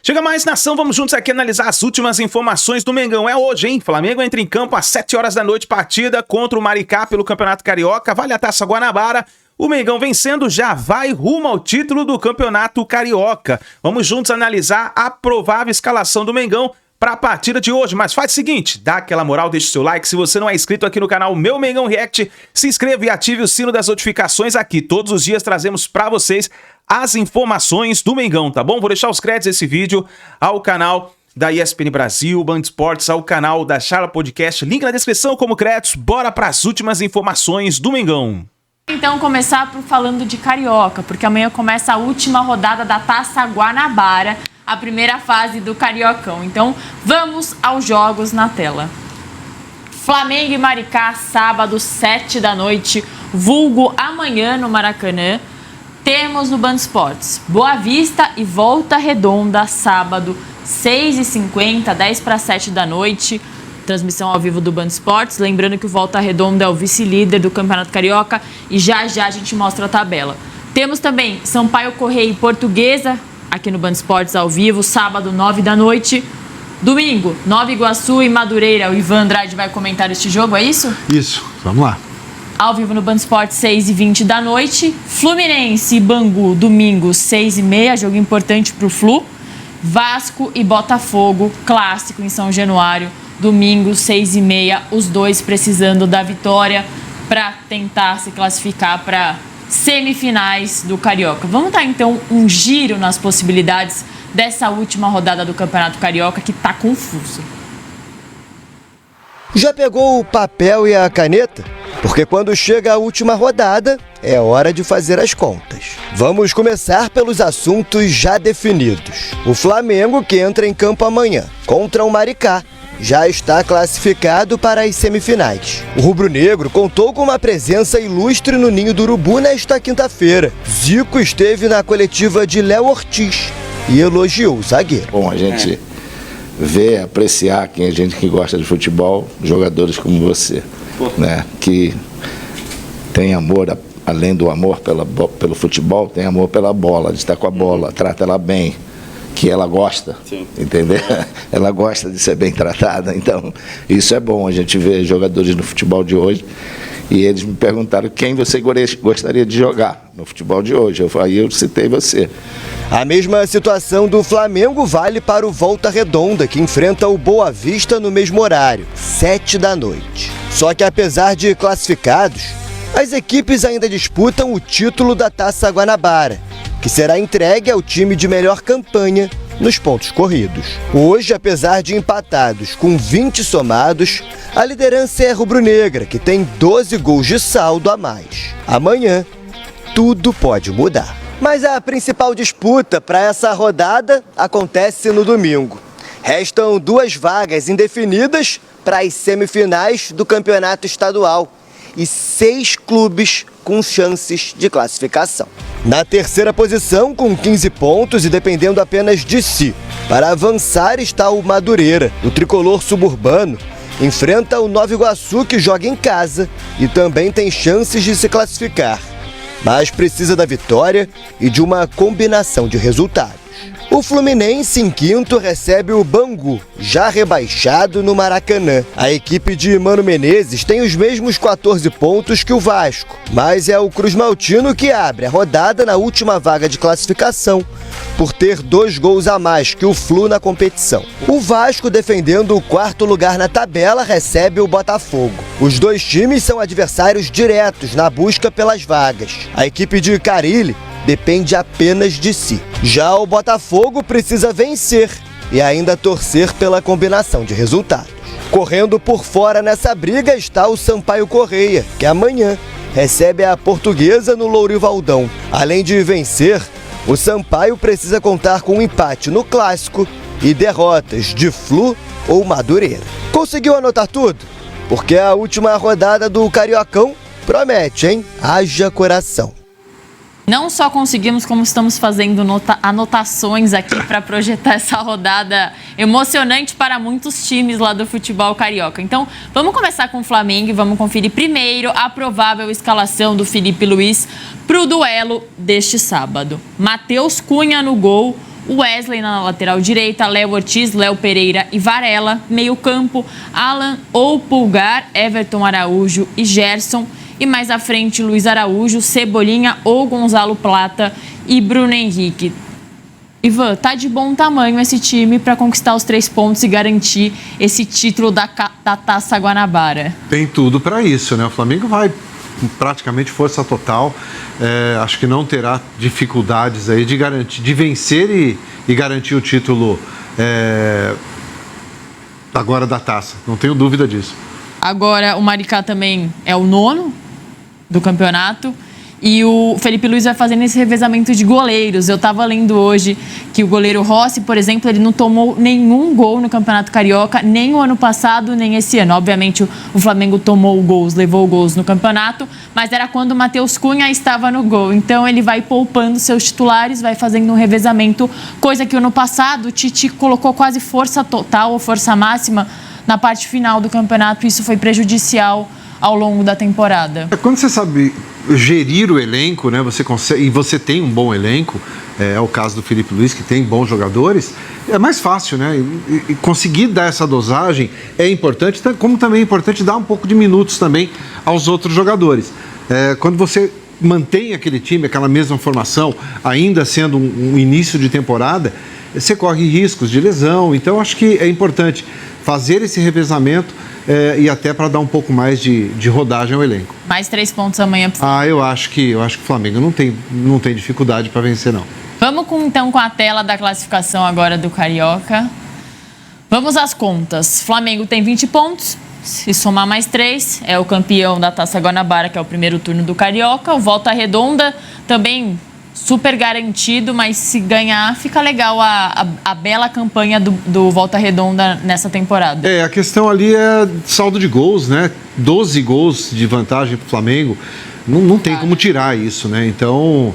Chega mais, nação, vamos juntos aqui analisar as últimas informações do Mengão. É hoje, hein? Flamengo entra em campo às 7 horas da noite, partida contra o Maricá pelo Campeonato Carioca, vale a Taça Guanabara. O Mengão vencendo já vai rumo ao título do Campeonato Carioca. Vamos juntos analisar a provável escalação do Mengão para a partida de hoje, mas faz o seguinte, dá aquela moral, deixa o seu like, se você não é inscrito aqui no canal Meu Mengão React, se inscreva e ative o sino das notificações aqui, todos os dias trazemos para vocês as informações do Mengão, tá bom? Vou deixar os créditos desse vídeo ao canal da ESPN Brasil, Band Esportes, ao canal da Charla Podcast, link na descrição como créditos, bora para as últimas informações do Mengão. Então, começar falando de Carioca, porque amanhã começa a última rodada da Taça Guanabara, a primeira fase do Cariocão. Então, vamos aos jogos na tela. Flamengo e Maricá, sábado, 7 da noite, vulgo amanhã no Maracanã. Temos no Band Esportes Boa Vista e Volta Redonda, sábado, 6h50, 10 para 7 da noite. Transmissão ao vivo do Band Esportes. Lembrando que o Volta Redonda é o vice-líder do Campeonato Carioca e já já a gente mostra a tabela. Temos também Sampaio Corrêa e Portuguesa, aqui no Band Esportes ao vivo, sábado, 9 da noite. Domingo, Nova Iguaçu e Madureira. O Ivan Andrade vai comentar este jogo, é isso? Isso, vamos lá. Ao vivo no Band Esportes, 6h20 da noite. Fluminense e Bangu, domingo, 6h30, jogo importante para o Flu. Vasco e Botafogo, clássico em São Januário, domingo, 6h30, os dois precisando da vitória para tentar se classificar para semifinais do Carioca. Vamos dar então um giro nas possibilidades dessa última rodada do Campeonato Carioca que tá confuso. Já pegou o papel e a caneta? Porque quando chega a última rodada, é hora de fazer as contas. Vamos começar pelos assuntos já definidos. O Flamengo, que entra em campo amanhã contra o Maricá, já está classificado para as semifinais. O rubro-negro contou com uma presença ilustre no Ninho do Urubu nesta quinta-feira. Zico esteve na coletiva de Léo Ortiz e elogiou o zagueiro. Bom, a gente vê, apreciar quem a gente que gosta de futebol, jogadores como você, né, que tem amor, além do amor pelo futebol, tem amor pela bola, de estar com a bola, trata ela bem, que ela gosta, entendeu? Ela gosta de ser bem tratada, então isso é bom, a gente vê jogadores no futebol de hoje e eles me perguntaram quem você gostaria de jogar no futebol de hoje, aí eu citei você. A mesma situação do Flamengo vale para o Volta Redonda, que enfrenta o Boa Vista no mesmo horário, 7 da noite. Só que apesar de classificados, as equipes ainda disputam o título da Taça Guanabara, que será entregue ao time de melhor campanha nos pontos corridos. Hoje, apesar de empatados com 20 somados, a liderança é rubro-negra, que tem 12 gols de saldo a mais. Amanhã, tudo pode mudar. Mas a principal disputa para essa rodada acontece no domingo. Restam 2 vagas indefinidas para as semifinais do Campeonato Estadual e 6 clubes com chances de classificação. Na terceira posição, com 15 pontos e dependendo apenas de si, para avançar está o Madureira. O tricolor suburbano enfrenta o Nova Iguaçu, que joga em casa e também tem chances de se classificar, mas precisa da vitória e de uma combinação de resultados. O Fluminense, em quinto, recebe o Bangu, já rebaixado no Maracanã. A equipe de Mano Menezes tem os mesmos 14 pontos que o Vasco, mas é o Cruz Maltino que abre a rodada na última vaga de classificação, por ter 2 gols a mais que o Flu na competição. O Vasco, defendendo o 4º lugar na tabela, recebe o Botafogo. Os dois times são adversários diretos na busca pelas vagas. A equipe de Carille depende apenas de si. Já o Botafogo precisa vencer e ainda torcer pela combinação de resultados. Correndo por fora nessa briga está o Sampaio Corrêa, que amanhã recebe a Portuguesa no Lourivaldão. Além de vencer, o Sampaio precisa contar com um empate no Clássico e derrotas de Flu ou Madureira. Conseguiu anotar tudo? Porque a última rodada do Cariocão promete, hein? Haja coração. Não só conseguimos, como estamos fazendo anotações aqui para projetar essa rodada emocionante para muitos times lá do futebol carioca. Então, vamos começar com o Flamengo e vamos conferir primeiro a provável escalação do Felipe Luiz para o duelo deste sábado. Matheus Cunha no gol, Wesley na lateral direita, Léo Ortiz, Léo Pereira e Varela. Meio campo, Alan ou Pulgar, Everton Araújo e Gerson. E mais à frente, Luiz Araújo, Cebolinha ou Gonzalo Plata e Bruno Henrique. Ivan, tá de bom tamanho esse time para conquistar os 3 pontos e garantir esse título da Taça Guanabara. Tem tudo para isso, né? O Flamengo vai praticamente força total. Acho que não terá dificuldades aí de garantir, de vencer e garantir o título agora da Taça. Não tenho dúvida disso. Agora o Maricá também é o 9º do campeonato. E o Felipe Luiz vai fazendo esse revezamento de goleiros. Eu estava lendo hoje que o goleiro Rossi, por exemplo, ele não tomou nenhum gol no Campeonato Carioca, nem o ano passado, nem esse ano. Obviamente, o Flamengo tomou gols, levou gols no campeonato, mas era quando o Matheus Cunha estava no gol. Então, ele vai poupando seus titulares, vai fazendo um revezamento, coisa que o ano passado o Tite colocou quase força total ou força máxima na parte final do campeonato. Isso foi prejudicial ao longo da temporada. Quando você sabe gerir o elenco, né, você consegue, e você tem um bom elenco, é o caso do Felipe Luiz, que tem bons jogadores, é mais fácil, né? E conseguir dar essa dosagem é importante, como também é importante dar um pouco de minutos também aos outros jogadores. Quando você mantém aquele time, aquela mesma formação, ainda sendo um início de temporada, você corre riscos de lesão. Então, acho que é importante fazer esse revezamento e até para dar um pouco mais de rodagem ao elenco. Mais 3 pontos amanhã. Eu acho que o Flamengo não tem dificuldade para vencer, não. Vamos então com a tela da classificação agora do Carioca. Vamos às contas. Flamengo tem 20 pontos. Se somar mais 3, é o campeão da Taça Guanabara, que é o primeiro turno do Carioca. O Volta Redonda também super garantido, mas se ganhar, fica legal a bela campanha do Volta Redonda nessa temporada. A questão ali é saldo de gols, né? 12 gols de vantagem para o Flamengo. Não tem como tirar isso, né? Então,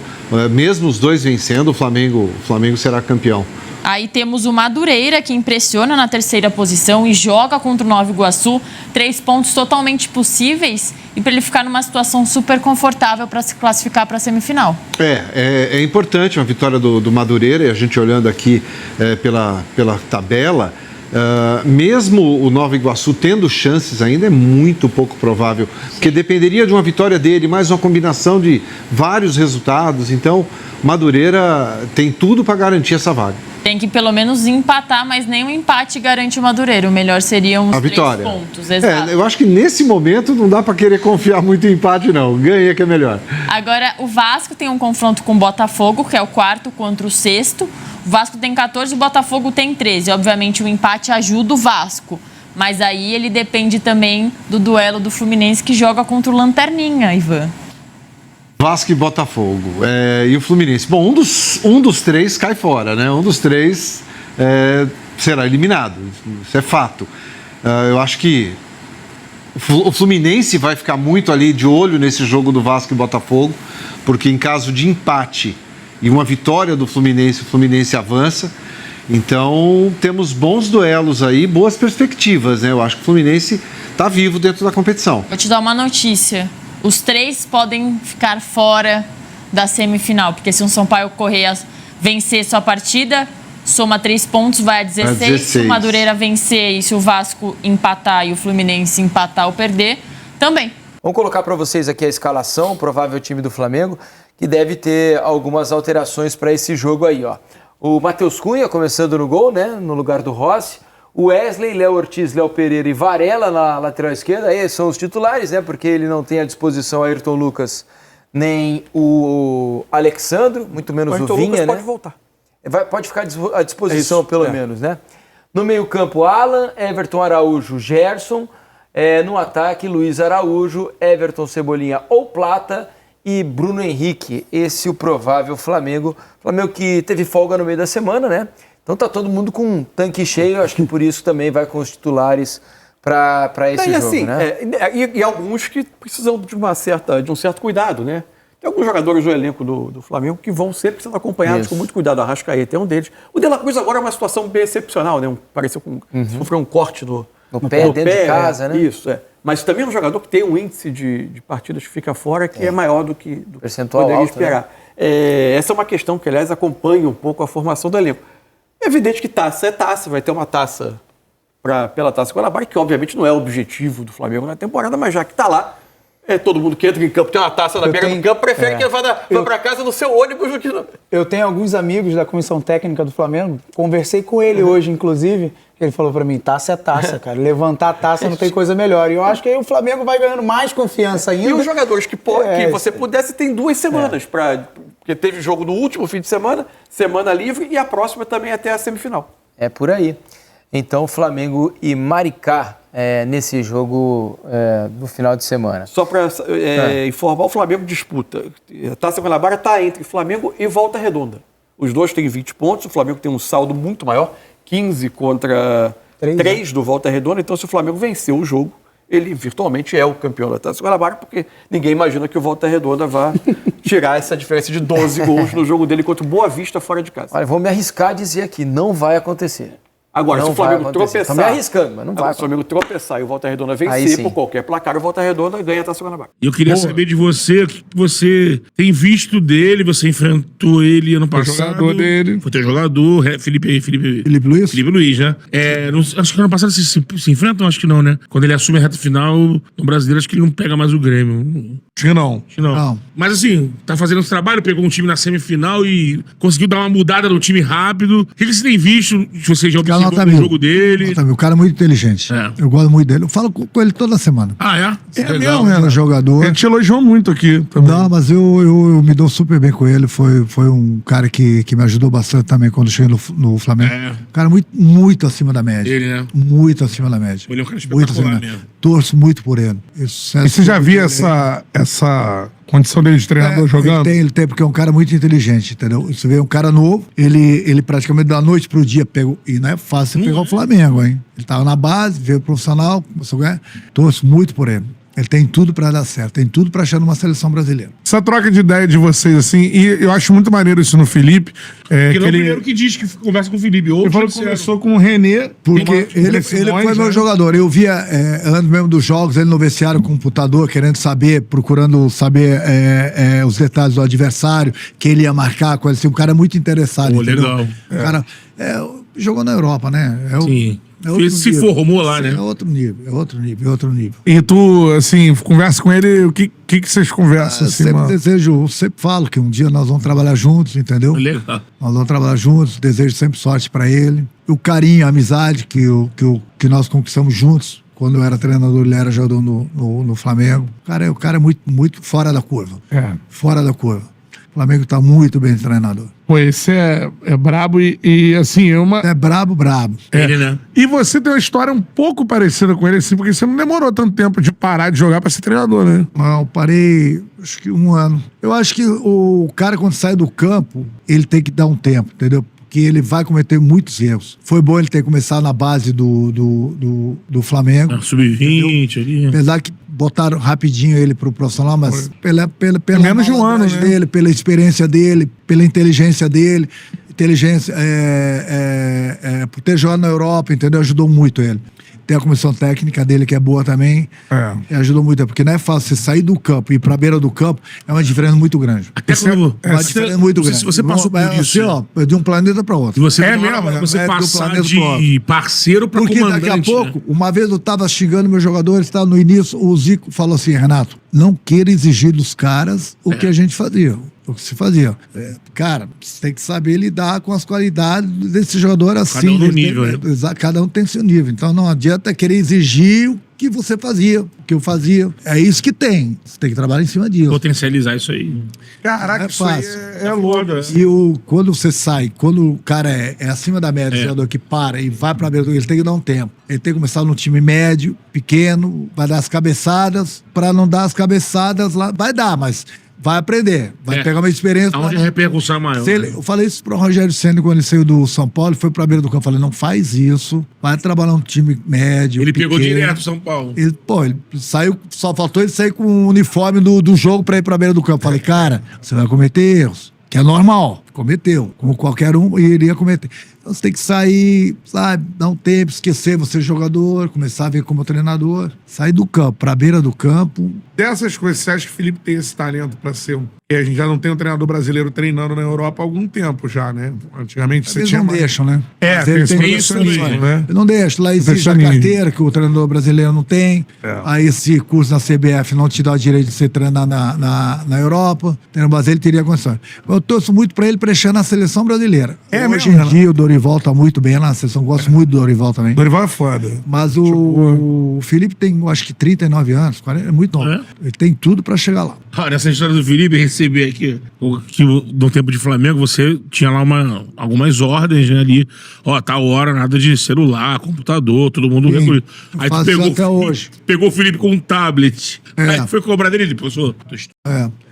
mesmo os dois vencendo, o Flamengo será campeão. Aí temos o Madureira, que impressiona na 3ª posição e joga contra o Nova Iguaçu. 3 pontos totalmente possíveis e para ele ficar numa situação super confortável para se classificar para a semifinal. É importante uma vitória do Madureira, e a gente olhando aqui pela tabela, mesmo o Nova Iguaçu tendo chances ainda, é muito pouco provável, porque dependeria de uma vitória dele, mais uma combinação de vários resultados. Então, Madureira tem tudo para garantir essa vaga. Tem que pelo menos empatar, mas nem um empate garante o Madureira. O melhor seriam os 3 pontos. Exato. Eu acho que nesse momento não dá para querer confiar muito em empate, não. Ganha que é melhor. Agora, o Vasco tem um confronto com o Botafogo, que é o 4º contra o 6º. O Vasco tem 14, o Botafogo tem 13. Obviamente, o empate ajuda o Vasco. Mas aí ele depende também do duelo do Fluminense, que joga contra o Lanterninha, Ivan. Vasco e Botafogo. E o Fluminense. Bom, um dos 3 cai fora, né? Um dos 3 será eliminado. Isso é fato. Eu acho que o Fluminense vai ficar muito ali de olho nesse jogo do Vasco e Botafogo, porque em caso de empate e uma vitória do Fluminense, o Fluminense avança. Então, temos bons duelos aí, boas perspectivas, né? Eu acho que o Fluminense está vivo dentro da competição. Vou te dar uma notícia. Os 3 podem ficar fora da semifinal, porque se o Sampaio Corrêa vencer sua partida, soma 3 pontos, vai a 16. Se o Madureira vencer e se o Vasco empatar e o Fluminense empatar ou perder, também. Vamos colocar para vocês aqui a escalação, o provável time do Flamengo, que deve ter algumas alterações para esse jogo aí, ó. O Matheus Cunha começando no gol, né, no lugar do Rossi. O Wesley, Léo Ortiz, Léo Pereira e Varela na lateral esquerda, aí são os titulares, né? Porque ele não tem à disposição Ayrton Lucas nem o Alexandro, muito menos o Vinha, Lucas, né? Pode voltar. Pode ficar à disposição, pelo menos, né? No meio-campo, Alan, Everton Araújo, Gerson. No ataque, Luiz Araújo, Everton Cebolinha ou Plata e Bruno Henrique. Esse é o provável Flamengo. Flamengo que teve folga no meio da semana, né? Então tá todo mundo com um tanque cheio, acho que por isso também vai com os titulares para esse jogo, assim, né? E alguns que precisam de um certo cuidado, né? Tem alguns jogadores do elenco do Flamengo que vão sempre sendo acompanhados com muito cuidado. A Arrascaeta é um deles. O De La Cruz agora é uma situação bem excepcional, né? Pareceu sofreu um corte no pé, dentro de casa, né? Isso, Mas também é um jogador que tem um índice de partidas que fica fora que é maior do que percentual poderia alto, esperar. Né? Essa é uma questão que, aliás, acompanha um pouco a formação do elenco. É evidente que taça é taça, vai ter uma taça pela Taça Guanabara, que obviamente não é o objetivo do Flamengo na temporada, mas já que está lá, todo mundo que entra em campo tem uma taça na beira do campo, prefere que vá para casa no seu ônibus do que no... Eu tenho alguns amigos da comissão técnica do Flamengo, conversei com ele hoje, inclusive, ele falou pra mim, taça é taça, cara. Levantar a taça não tem coisa melhor. E eu acho que aí o Flamengo vai ganhando mais confiança ainda. E os jogadores que você pudesse, tem 2 semanas porque teve jogo no último fim de semana livre, e a próxima também até a semifinal. É por aí. Então, Flamengo e Maricá nesse jogo do final de semana. Só para informar, o Flamengo disputa. A Taça Guanabara está entre Flamengo e Volta Redonda. Os dois têm 20 pontos, o Flamengo tem um saldo muito maior, 15 contra 3 do Volta Redonda. Então, se o Flamengo vencer o jogo, ele virtualmente é o campeão da Taça Guanabara, porque ninguém imagina que o Volta Redonda vá tirar essa diferença de 12 gols no jogo dele contra o Boa Vista fora de casa. Olha, vou me arriscar a dizer aqui, não vai acontecer. Agora, se o Flamengo tropeçar... Estou me arriscando, mas não vai. Se o Flamengo tropeçar e o Volta Redonda vencer por qualquer placar, o Volta Redonda ganha a Taça Guanabara. Eu queria saber de você, o que você tem visto dele, você enfrentou ele ano passado. Foi jogador dele. Foi teu jogador, Felipe Luiz? Felipe Luiz, né? Acho que ano passado se enfrentam, acho que não, né? Quando ele assume a reta final no Brasileiro, acho que ele não pega mais o Grêmio. Acho que não. Mas assim, tá fazendo esse trabalho, pegou um time na semifinal e conseguiu dar uma mudada no time rápido. O que você tem visto? Você já observou o jogo dele? O cara é muito inteligente. Eu gosto muito dele. Eu falo com ele toda semana. Legal, mesmo, jogador. Ele te elogiou muito aqui também. Não, mas eu me dou super bem com ele. Foi um cara que me ajudou bastante também quando cheguei no Flamengo. Um cara muito acima da média. Ele, né? Muito acima da média. Ele é um cara espetacular mesmo. Torço muito por ele. E você já viu essa condição dele de treinador jogando? Ele tem, porque é um cara muito inteligente, entendeu? Você vê um cara novo, ele praticamente da noite pro dia pegou, e não é fácil pegar o Flamengo, hein? Ele tava na base, veio profissional, começou a ganhar. Torço muito por ele. Ele tem tudo pra dar certo, tem tudo pra achar numa seleção brasileira. Essa troca de ideia de vocês, assim, e eu acho muito maneiro isso no Felipe. Porque ele é o primeiro que diz que conversa com o Felipe. Ele falou que começou com o René. Porque ele foi meu jogador. Eu via, antes mesmo dos jogos, ele no vestiário com o computador, querendo saber, procurando saber os detalhes do adversário, que ele ia marcar, coisa assim. Um cara muito interessado. Legal. O cara jogou na Europa, né? Sim. Se formou lá, né? É outro nível. E tu, assim, conversa com ele, o que vocês conversam? Assim, sempre falo que um dia nós vamos trabalhar juntos, entendeu? Legal. Nós vamos trabalhar juntos, desejo sempre sorte pra ele. O carinho, a amizade que nós conquistamos juntos. Quando eu era treinador, ele era jogador no Flamengo. O cara é muito, muito fora da curva. Fora da curva. O Flamengo tá muito bem treinador. Pô, esse é brabo e assim, É brabo. Ele, né? E você tem uma história um pouco parecida com ele, assim, porque você não demorou tanto tempo de parar de jogar pra ser treinador, né? Não, parei, acho que 1 ano. Eu acho que o cara, quando sai do campo, ele tem que dar um tempo, entendeu? Que ele vai cometer muitos erros. Foi bom ele ter começado na base do Flamengo. Sub-20 ali. Apesar que botaram rapidinho ele pro profissional, mas pela menos de um ano, né? dele, pela experiência dele, pela inteligência dele, por ter jogado na Europa, entendeu? Ajudou muito ele. Tem a comissão técnica dele que é boa também. E ajudou muito. Porque não é fácil você sair do campo e ir pra beira do campo, é uma diferença muito grande. Até quando uma diferença muito grande. Se você passou por isso. Assim, de um planeta pra outro. E você você passar de parceiro pra comandante. Porque daqui a pouco, uma vez eu tava xingando meus jogadores, no início, o Zico falou assim, Renato, não queira exigir dos caras o que a gente fazia. O que se fazia. Cara, você tem que saber lidar com as qualidades desse jogador assim. Cada um no nível, né? Cada um tem seu nível. Então não adianta querer exigir o que você fazia, o que eu fazia. É isso que tem. Você tem que trabalhar em cima disso. Potencializar isso aí. Caraca, é fácil. Isso aí é louco. E quando você sai, quando o cara é acima da média, o jogador que para e vai pra beira, ele tem que dar um tempo. Ele tem que começar num time médio, pequeno, vai dar as cabeçadas. Pra não dar as cabeçadas lá, vai dar, mas vai aprender, vai pegar uma experiência. Onde a repercussão é maior. Eu falei isso pro Rogério Ceni quando ele saiu do São Paulo, foi pra beira do campo. Eu falei, não faz isso, vai trabalhar um time médio. Ele pegou direto São Paulo. Ele saiu, só faltou ele sair com o uniforme do jogo pra ir pra beira do campo. Eu falei, cara, você vai cometer erros, que é normal. Cometeu, como qualquer um iria cometer. Então você tem que sair, sabe, dar um tempo, esquecer você jogador, começar a ver como treinador, sair do campo, pra beira do campo. Dessas coisas, você acha que o Felipe tem esse talento pra ser um... E a gente já não tem um treinador brasileiro treinando na Europa há algum tempo já, né? Antigamente você Eles tinha não mais... deixam, né? É, Mas ele tem isso mesmo, né? Ele não deixa. Lá exige a carteira que o treinador brasileiro não tem. Aí esse curso na CBF não te dá o direito de você treinar na Europa. No Brasil ele teria condições. Eu torço muito pra ele preencher na seleção brasileira. Hoje em dia o Dorival tá muito bem na seleção. Gosto muito do Dorival também. Dorival é foda. Mas o Felipe tem, acho que 39 anos, 40, é muito novo. Ele tem tudo pra chegar lá. Ah, nessa história do Felipe, recebi aqui que no tempo de Flamengo você tinha lá algumas ordens, né, ali. Ó, tá hora, nada de celular, computador, todo mundo recolhido. Aí tu pegou o Felipe com um tablet. Aí foi cobrar dele, professor.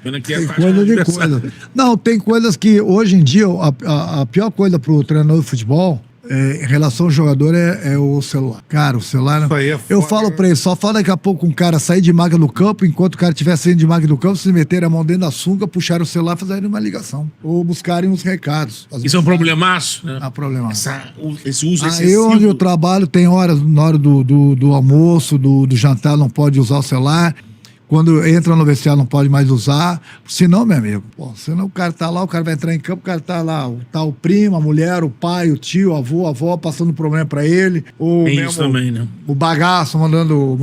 Vendo aqui tem coisa de coisa. Não, tem coisas que hoje em dia a pior coisa pro treinador de futebol em relação ao jogador é o celular. Cara, o celular... eu falo pra ele, só fala daqui a pouco um cara sair de máquina do campo, enquanto o cara estiver saindo de máquina do campo, se meterem a mão dentro da sunga, puxarem o celular e fazerem uma ligação. Ou buscarem uns recados. Isso é um problemaço, né? Problemaço. Esse uso excessivo. Aí onde eu trabalho, tem horas, na hora do almoço, do jantar, não pode usar o celular. Quando entra no vestiário não pode mais usar. Senão, meu amigo, senão o cara tá lá, o cara vai entrar em campo, o cara tá lá, tá o primo, a mulher, o pai, o tio, o avô, a avó, passando problema pra ele. Ou tem isso também, né? O bagaço mandando...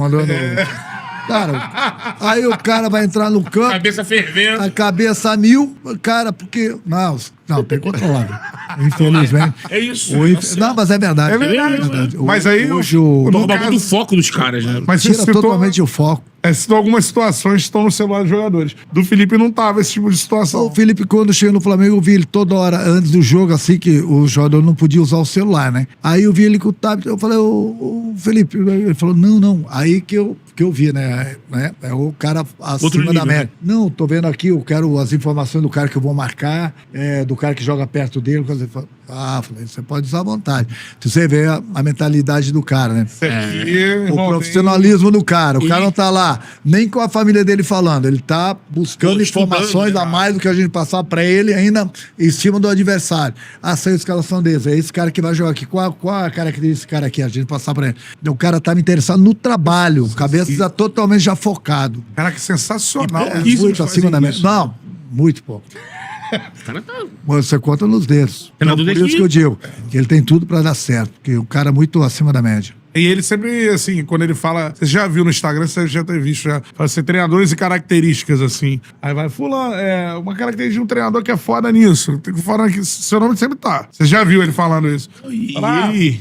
Cara, aí o cara vai entrar no campo... Cabeça fervendo. A cabeça a mil, cara, porque... Não, tem que controlar. Infelizmente. É isso. Não, mas é verdade. É verdade. Mas aí hoje rouba muito o foco dos caras, né? Mas tira totalmente o foco. Citou algumas situações que estão no celular dos jogadores. Do Felipe não tava esse tipo de situação. O Felipe, quando chega no Flamengo, eu vi ele toda hora, antes do jogo, assim, que o jogador não podia usar o celular, né? Aí eu vi ele com o tablet, eu falei, ô Felipe, ele falou, não. Aí que eu vi, né? É o cara acima da média. Não, tô vendo aqui, eu quero as informações do cara que eu vou marcar, do cara que joga perto dele. Falei, você pode usar à vontade. Você vê a mentalidade do cara, né? O profissionalismo do cara. O cara não tá lá nem com a família dele falando. Ele tá buscando informações a mais do que a gente passar pra ele, ainda em cima do adversário. Saiu a escalação deles. É esse cara que vai jogar aqui. Qual a característica desse cara aqui? A gente passar pra ele. O cara tá me interessado no trabalho. Cabeça tá totalmente já focado. Cara, que sensacional. Muito acima da média. Não, muito pouco. Você conta nos dedos. Então, por isso que eu digo que ele tem tudo pra dar certo, porque o cara é muito acima da média. E ele sempre, assim, quando ele fala... Você já viu no Instagram, você já tem visto, já. Fala assim, treinadores e características, assim. Aí vai, fulano, uma característica de um treinador que é foda nisso. Tem que falar que seu nome sempre tá. Você já viu ele falando isso.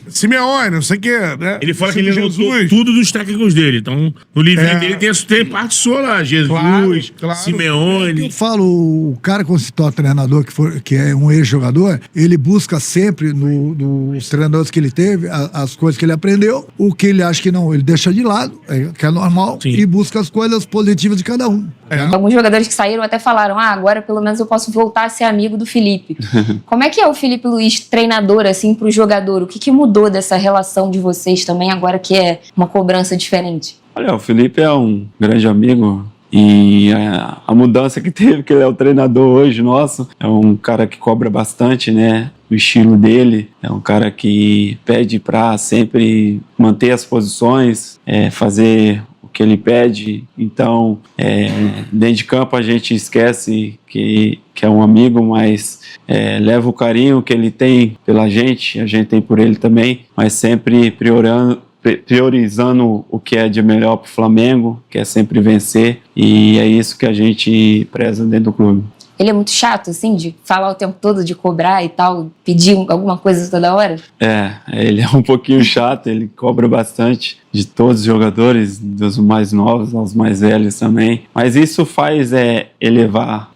Simeone, não sei o que, né? Ele fala que ele anotou tudo dos técnicos dele. Então, no livrinho dele tem parte sua lá. Jesus, Simeone. Eu falo, o cara quando se torna treinador, que é um ex-jogador, ele busca sempre, nos treinadores que ele teve, as coisas que ele aprendeu. O que ele acha que não, ele deixa de lado, que é normal, e busca as coisas positivas de cada um. Alguns jogadores que saíram até falaram, agora pelo menos eu posso voltar a ser amigo do Felipe. Como é que é o Felipe Luiz, treinador, assim, pro jogador? O que mudou dessa relação de vocês também, agora que é uma cobrança diferente? Olha, o Felipe é um grande amigo. E a mudança que teve, que ele é o treinador hoje nosso, é um cara que cobra bastante, né? O estilo dele, é um cara que pede para sempre manter as posições, fazer o que ele pede. Então, dentro de campo a gente esquece que é um amigo, mas leva o carinho que ele tem pela gente, a gente tem por ele também, mas sempre priorizando o que é de melhor para o Flamengo, que é sempre vencer, e é isso que a gente preza dentro do clube. Ele é muito chato, assim, de falar o tempo todo, de cobrar e tal, pedir alguma coisa toda hora? Ele é um pouquinho chato, ele cobra bastante de todos os jogadores, dos mais novos aos mais velhos também, mas isso faz elevar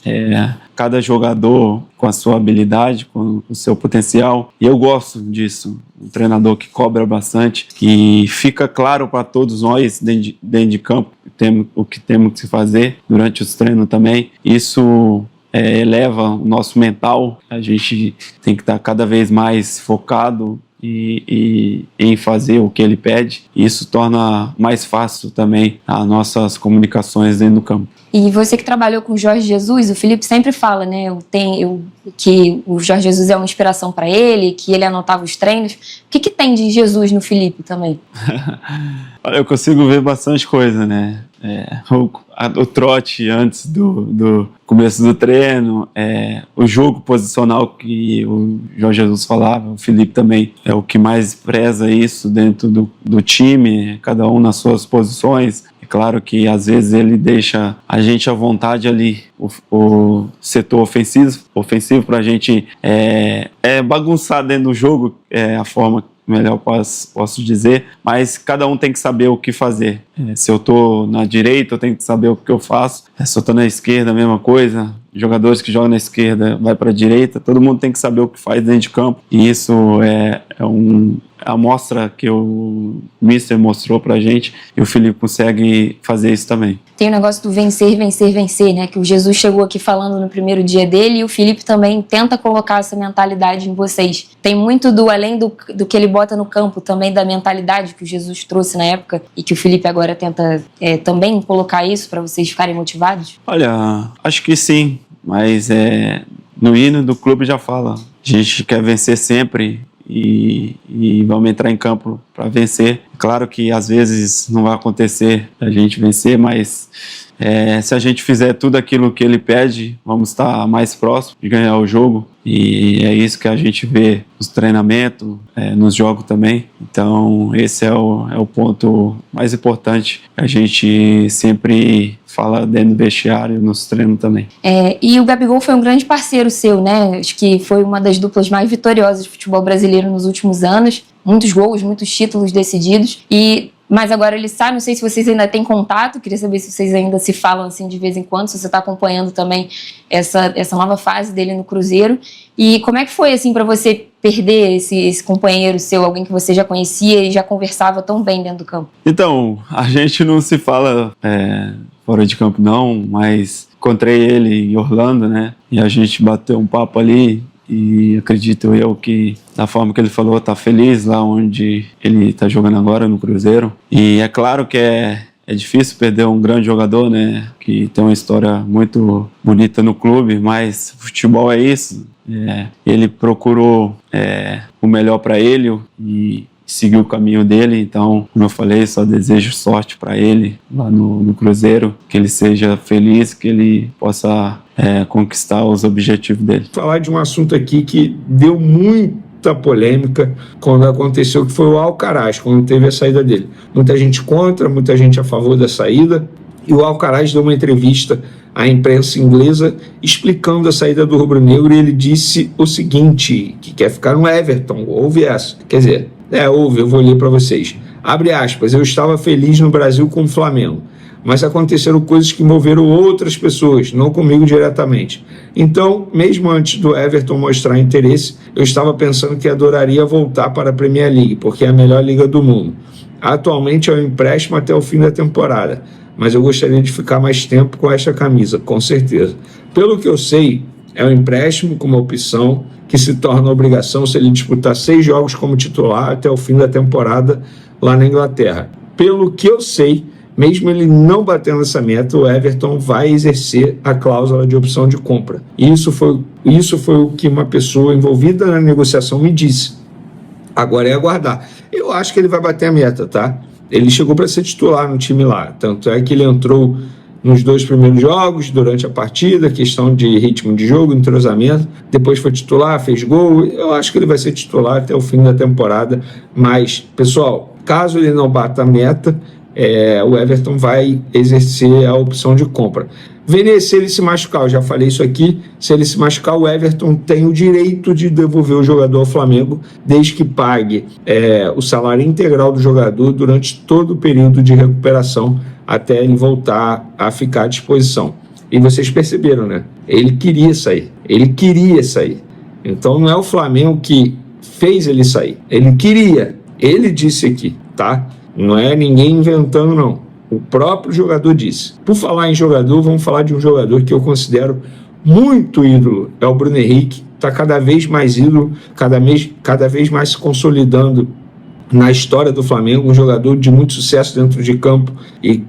cada jogador com a sua habilidade, com o seu potencial, e eu gosto disso, um treinador que cobra bastante, que fica claro para todos nós dentro de campo o que temos que fazer durante os treinos também. Isso eleva o nosso mental, a gente tem que estar cada vez mais focado e em fazer o que ele pede. Isso torna mais fácil também as nossas comunicações dentro do campo. E você que trabalhou com o Jorge Jesus, o Felipe sempre fala, né, que o Jorge Jesus é uma inspiração para ele, que ele anotava os treinos. O que tem de Jesus no Felipe também? Olha, eu consigo ver bastante coisa, né? O trote antes do começo do treino, o jogo posicional que o Jorge Jesus falava, o Felipe também é o que mais preza isso dentro do time, cada um nas suas posições. É claro que às vezes ele deixa a gente à vontade ali, o setor ofensivo para a gente bagunçar dentro do jogo, a forma melhor posso dizer, mas cada um tem que saber o que fazer. Se eu tô na direita, eu tenho que saber o que eu faço. Se eu tô na esquerda, a mesma coisa. Jogadores que jogam na esquerda vai para a direita, todo mundo tem que saber o que faz dentro de campo. E isso é a amostra que o Mister mostrou pra gente, e o Felipe consegue fazer isso também. Tem o negócio do vencer, vencer, vencer, né? Que o Jesus chegou aqui falando no primeiro dia dele, e o Felipe também tenta colocar essa mentalidade em vocês. Tem muito além do que ele bota no campo, também da mentalidade que o Jesus trouxe na época, e que o Felipe agora tenta também colocar isso para vocês ficarem motivados? Olha, acho que sim, mas no hino do clube já fala. A gente quer vencer sempre e vamos entrar em campo para vencer. Claro que às vezes não vai acontecer a gente vencer, mas se a gente fizer tudo aquilo que ele pede, vamos estar mais próximo de ganhar o jogo. E é isso que a gente vê nos treinamentos, nos jogos também. Então esse é o ponto mais importante que a gente sempre fala dentro do vestiário, nos treinos também. E o Gabigol foi um grande parceiro seu, né? Acho que foi uma das duplas mais vitoriosas do futebol brasileiro nos últimos anos. Muitos gols, muitos títulos decididos. Mas agora ele sai, não sei se vocês ainda têm contato, queria saber se vocês ainda se falam assim de vez em quando, se você está acompanhando também essa nova fase dele no Cruzeiro. E como é que foi assim para você perder esse companheiro seu, alguém que você já conhecia e já conversava tão bem dentro do campo? Então, a gente não se fala fora de campo não, mas encontrei ele em Orlando, né? E a gente bateu um papo ali. E acredito eu que, da forma que ele falou, tá feliz lá onde ele tá jogando agora, no Cruzeiro. E é claro que é difícil perder um grande jogador, né, que tem uma história muito bonita no clube, mas futebol é isso. Ele procurou o melhor para ele e seguiu o caminho dele. Então, como eu falei, só desejo sorte para ele lá no Cruzeiro, que ele seja feliz, que ele possa conquistar os objetivos dele. Falar de um assunto aqui que deu muita polêmica quando aconteceu, que foi o Alcaraz, quando teve a saída dele. Muita gente contra, muita gente a favor da saída, e o Alcaraz deu uma entrevista à imprensa inglesa explicando a saída do rubro-negro, e ele disse o seguinte, que quer ficar no Everton. Ouve essa, quer dizer, ouve, eu vou ler para vocês. Abre aspas, eu estava feliz no Brasil com o Flamengo, mas aconteceram coisas que envolveram outras pessoas, não comigo diretamente. Então, mesmo antes do Everton mostrar interesse, eu estava pensando que adoraria voltar para a Premier League, porque é a melhor liga do mundo. Atualmente é um empréstimo até o fim da temporada, mas eu gostaria de ficar mais tempo com esta camisa, com certeza. Pelo que eu sei, é um empréstimo com uma opção que se torna obrigação se ele disputar 6 jogos como titular até o fim da temporada lá na Inglaterra. Pelo que eu sei, mesmo ele não batendo essa meta, o Everton vai exercer a cláusula de opção de compra. Isso foi o que uma pessoa envolvida na negociação me disse. Agora é aguardar. Eu acho que ele vai bater a meta, tá? Ele chegou para ser titular no time lá. Tanto é que ele entrou nos 2 primeiros jogos, durante a partida, questão de ritmo de jogo, entrosamento. Depois foi titular, fez gol. Eu acho que ele vai ser titular até o fim da temporada. Mas, pessoal, caso ele não bata a meta, o Everton vai exercer a opção de compra. Vene, se ele se machucar, eu já falei isso aqui, se ele se machucar, o Everton tem o direito de devolver o jogador ao Flamengo, desde que pague o salário integral do jogador durante todo o período de recuperação, até ele voltar a ficar à disposição. E vocês perceberam, né? Ele queria sair. Então não é o Flamengo que fez ele sair. Ele queria. Ele disse aqui, tá? Não é ninguém inventando, não. O próprio jogador disse. Por falar em jogador, vamos falar de um jogador que eu considero muito ídolo. É o Bruno Henrique. está cada vez mais ídolo, cada vez mais se consolidando na história do Flamengo, um jogador de muito sucesso dentro de campo e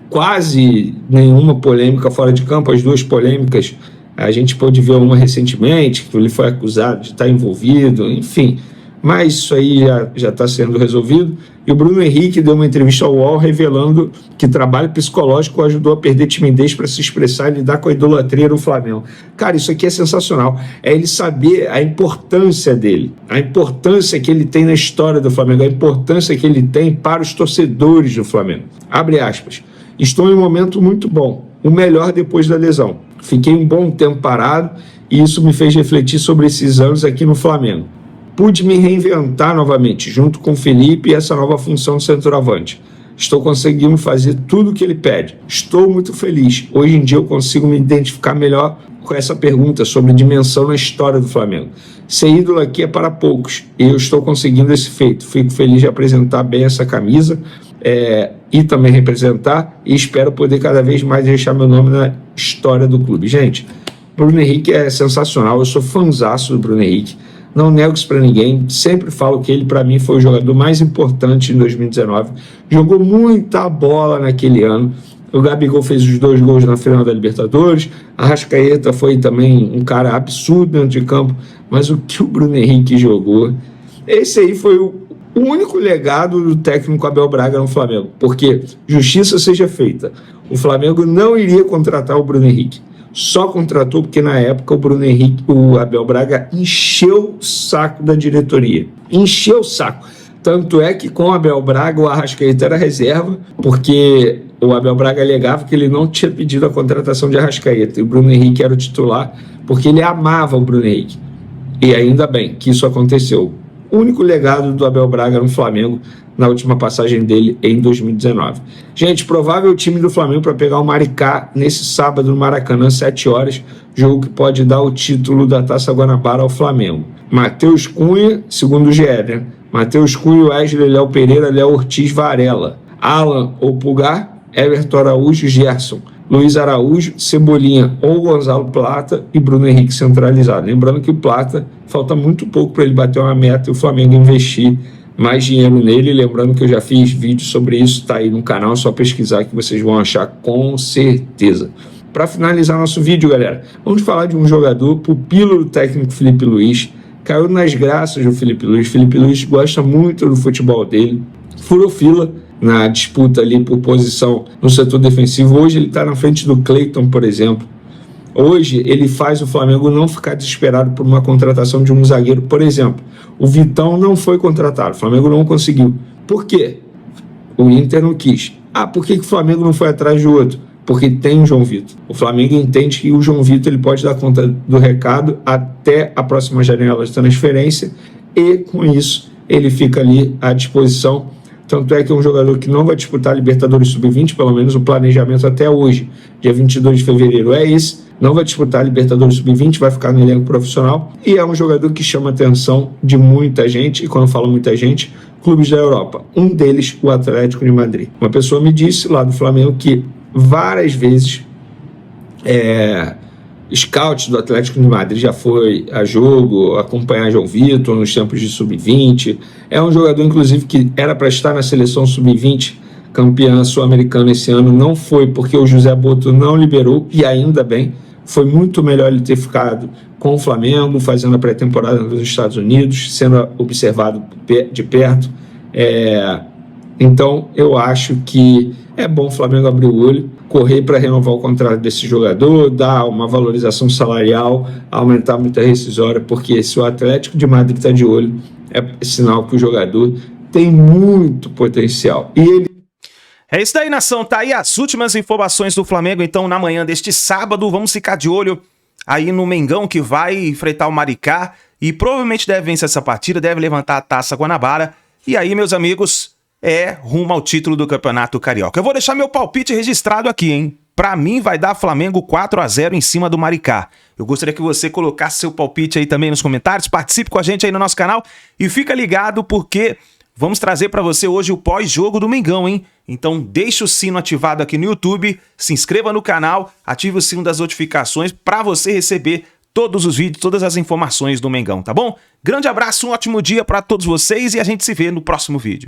quase nenhuma polêmica fora de campo. As 2 polêmicas, a gente pôde ver uma recentemente, que ele foi acusado de estar envolvido, enfim, mas isso aí já está sendo resolvido. E o Bruno Henrique deu uma entrevista ao UOL revelando que trabalho psicológico ajudou a perder timidez para se expressar e lidar com a idolatria no Flamengo. Cara, isso aqui é sensacional. É ele saber a importância dele, a importância que ele tem na história do Flamengo, a importância que ele tem para os torcedores do Flamengo. Abre aspas. Estou em um momento muito bom, o melhor depois da lesão. Fiquei um bom tempo parado e isso me fez refletir sobre esses anos aqui no Flamengo. Pude me reinventar novamente, junto com o Felipe e essa nova função de centroavante. Estou conseguindo fazer tudo o que ele pede. Estou muito feliz. Hoje em dia eu consigo me identificar melhor com essa pergunta sobre dimensão na história do Flamengo. Ser ídolo aqui é para poucos e eu estou conseguindo esse feito. Fico feliz de apresentar bem essa camisa e também representar, e espero poder cada vez mais deixar meu nome na história do clube. Gente, Bruno Henrique é sensacional. Eu sou fãzaço do Bruno Henrique. Não nego isso para ninguém, sempre falo que ele, para mim, foi o jogador mais importante em 2019. Jogou muita bola naquele ano. O Gabigol fez os 2 gols na final da Libertadores. A Arrascaeta foi também um cara absurdo dentro de campo. Mas o que o Bruno Henrique jogou, esse aí foi o único legado do técnico Abel Braga no Flamengo. Porque, justiça seja feita, o Flamengo não iria contratar o Bruno Henrique. Só contratou porque na época o Abel Braga encheu o saco da diretoria. Encheu o saco. Tanto é que com o Abel Braga o Arrascaeta era reserva, porque o Abel Braga alegava que ele não tinha pedido a contratação de Arrascaeta. E o Bruno Henrique era o titular porque ele amava o Bruno Henrique. E ainda bem que isso aconteceu. O único legado do Abel Braga no Flamengo na última passagem dele em 2019. Gente, provável time do Flamengo para pegar o Maricá nesse sábado no Maracanã, 7 horas, jogo que pode dar o título da Taça Guanabara ao Flamengo. Matheus Cunha, segundo o GE, né? Matheus Cunha, Wesley, Léo Pereira, Léo Ortiz, Varela. Alan ou Pulgar, Everton Araújo, Gerson. Luiz Araújo, Cebolinha ou Gonzalo Plata e Bruno Henrique centralizado. Lembrando que o Plata falta muito pouco para ele bater uma meta e o Flamengo investir mais dinheiro nele. Lembrando que eu já fiz vídeo sobre isso, tá aí no canal, é só pesquisar que vocês vão achar com certeza. Para finalizar nosso vídeo, galera, vamos falar de um jogador, pupilo do técnico Felipe Luiz, caiu nas graças do Felipe Luiz. Felipe Luiz gosta muito do futebol dele, furou fila na disputa ali por posição no setor defensivo. Hoje ele está na frente do Cleiton, por exemplo. Hoje ele faz o Flamengo não ficar desesperado por uma contratação de um zagueiro. Por exemplo, o Vitão não foi contratado, o Flamengo não conseguiu. Por quê? O Inter não quis. Por que o Flamengo não foi atrás de outro? Porque tem o João Vitor. O Flamengo entende que o João Vitor ele pode dar conta do recado até a próxima janela de transferência e com isso ele fica ali à disposição. Tanto é que é um jogador que não vai disputar a Libertadores Sub-20, pelo menos o planejamento até hoje, dia 22 de fevereiro é esse, não vai disputar a Libertadores Sub-20, vai ficar no elenco profissional, e é um jogador que chama a atenção de muita gente, e quando eu falo muita gente, clubes da Europa, um deles o Atlético de Madrid. Uma pessoa me disse lá do Flamengo que várias vezes scout do Atlético de Madrid já foi a jogo, acompanhar João Vitor nos tempos de Sub-20. É um jogador, inclusive, que era para estar na seleção Sub-20, campeã sul-americana esse ano. Não foi porque o José Boto não liberou, e ainda bem. Foi muito melhor ele ter ficado com o Flamengo, fazendo a pré-temporada nos Estados Unidos, sendo observado de perto. Então, eu acho que é bom o Flamengo abrir o olho, correr para renovar o contrato desse jogador, dar uma valorização salarial, aumentar muito a rescisória, porque se o Atlético de Madrid está de olho, é sinal que o jogador tem muito potencial. E ele... É isso daí, nação. Tá aí as últimas informações do Flamengo, então, na manhã deste sábado. Vamos ficar de olho aí no Mengão, que vai enfrentar o Maricá e provavelmente deve vencer essa partida, deve levantar a Taça Guanabara. E aí, meus amigos, rumo ao título do Campeonato Carioca. Eu vou deixar meu palpite registrado aqui, hein? Pra mim vai dar Flamengo 4-0 em cima do Maricá. Eu gostaria que você colocasse seu palpite aí também nos comentários, participe com a gente aí no nosso canal e fica ligado porque vamos trazer pra você hoje o pós-jogo do Mengão, hein? Então deixa o sino ativado aqui no YouTube, se inscreva no canal, ative o sino das notificações pra você receber todos os vídeos, todas as informações do Mengão, tá bom? Grande abraço, um ótimo dia para todos vocês e a gente se vê no próximo vídeo.